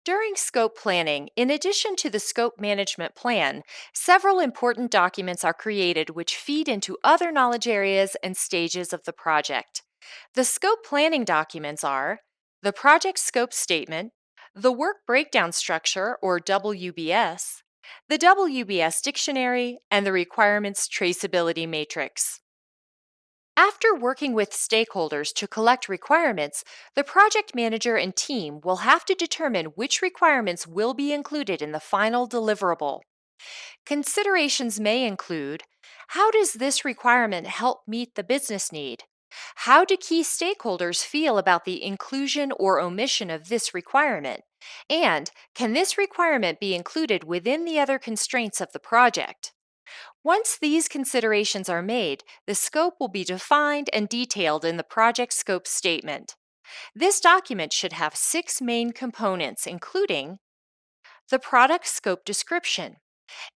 During scope planning, in addition to the scope management plan, several important documents are created which feed into other knowledge areas and stages of the project. The scope planning documents are the project scope statement, the work breakdown structure or WBS, the WBS dictionary, and the requirements traceability matrix. After working with stakeholders to collect requirements, the project manager and team will have to determine which requirements will be included in the final deliverable. Considerations may include: how does this requirement help meet the business need? How do key stakeholders feel about the inclusion or omission of this requirement? And can this requirement be included within the other constraints of the project? Once these considerations are made, the scope will be defined and detailed in the project scope statement. This document should have six main components, including the product scope description.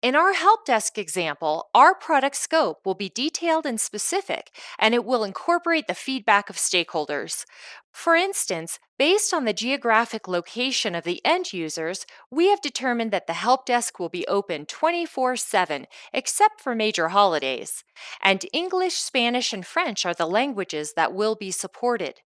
In our help desk example, our product scope will be detailed and specific, and it will incorporate the feedback of stakeholders. For instance, based on the geographic location of the end users, we have determined that the help desk will be open 24/7, except for major holidays, and English, Spanish, and French are the languages that will be supported.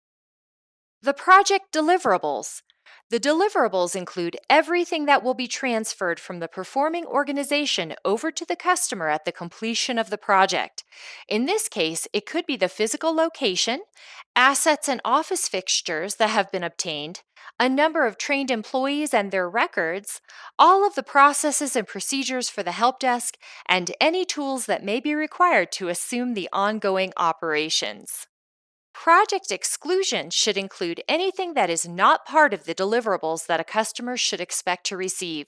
The project deliverables. The deliverables include everything that will be transferred from the performing organization over to the customer at the completion of the project. In this case, it could be the physical location, assets and office fixtures that have been obtained, a number of trained employees and their records, all of the processes and procedures for the help desk, and any tools that may be required to assume the ongoing operations. Project exclusion should include anything that is not part of the deliverables that a customer should expect to receive.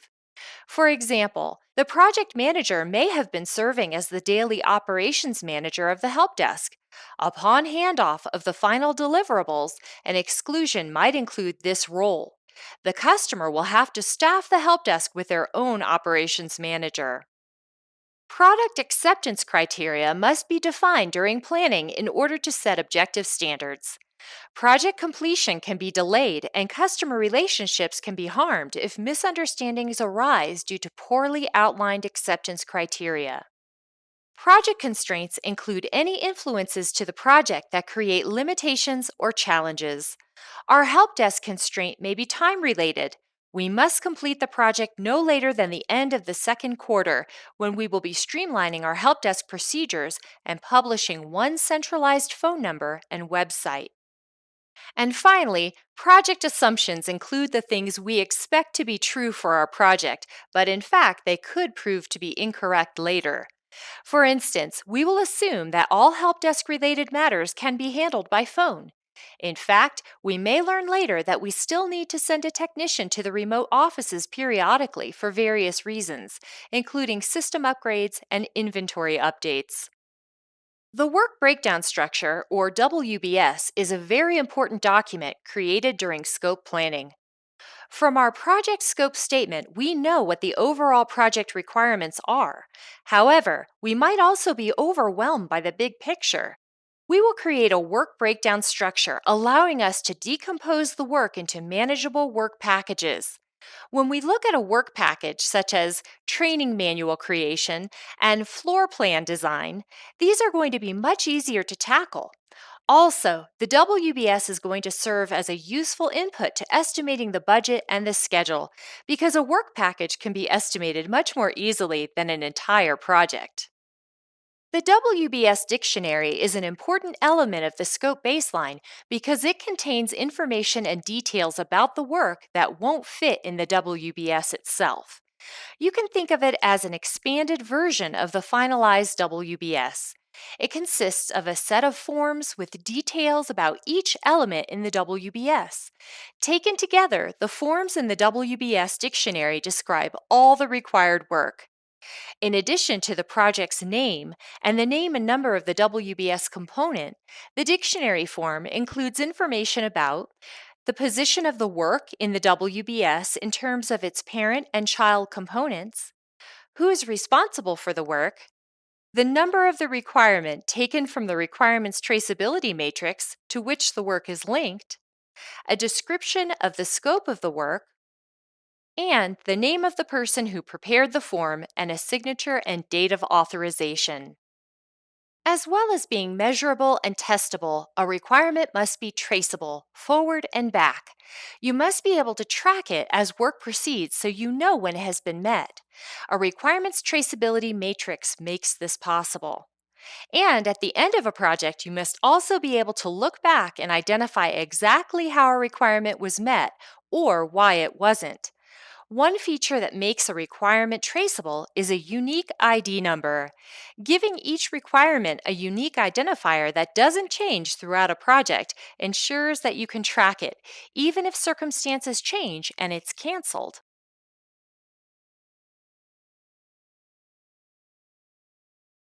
For example, the project manager may have been serving as the daily operations manager of the help desk. Upon handoff of the final deliverables, an exclusion might include this role. The customer will have to staff the help desk with their own operations manager. Product acceptance criteria must be defined during planning in order to set objective standards. Project completion can be delayed and customer relationships can be harmed if misunderstandings arise due to poorly outlined acceptance criteria. Project constraints include any influences to the project that create limitations or challenges. Our help desk constraint may be time related. We must complete the project no later than the end of the second quarter, when we will be streamlining our help desk procedures and publishing one centralized phone number and website. And finally, project assumptions include the things we expect to be true for our project, but in fact, they could prove to be incorrect later. For instance, we will assume that all help desk related matters can be handled by phone. In fact, we may learn later that we still need to send a technician to the remote offices periodically for various reasons, including system upgrades and inventory updates. The Work Breakdown Structure, or WBS, is a very important document created during scope planning. From our project scope statement, we know what the overall project requirements are. However, we might also be overwhelmed by the big picture. We will create a work breakdown structure, allowing us to decompose the work into manageable work packages. When we look at a work package such as training manual creation and floor plan design, these are going to be much easier to tackle. Also, the WBS is going to serve as a useful input to estimating the budget and the schedule, because a work package can be estimated much more easily than an entire project. The WBS dictionary is an important element of the scope baseline because it contains information and details about the work that won't fit in the WBS itself. You can think of it as an expanded version of the finalized WBS. It consists of a set of forms with details about each element in the WBS. Taken together, the forms in the WBS dictionary describe all the required work. In addition to the project's name and the name and number of the WBS component, the dictionary form includes information about the position of the work in the WBS in terms of its parent and child components, who is responsible for the work, the number of the requirement taken from the requirements traceability matrix to which the work is linked, a description of the scope of the work, and the name of the person who prepared the form and a signature and date of authorization. As well as being measurable and testable, a requirement must be traceable, forward and back. You must be able to track it as work proceeds so you know when it has been met. A requirements traceability matrix makes this possible. And at the end of a project, you must also be able to look back and identify exactly how a requirement was met or why it wasn't. One feature that makes a requirement traceable is a unique ID number. Giving each requirement a unique identifier that doesn't change throughout a project ensures that you can track it, even if circumstances change and it's canceled.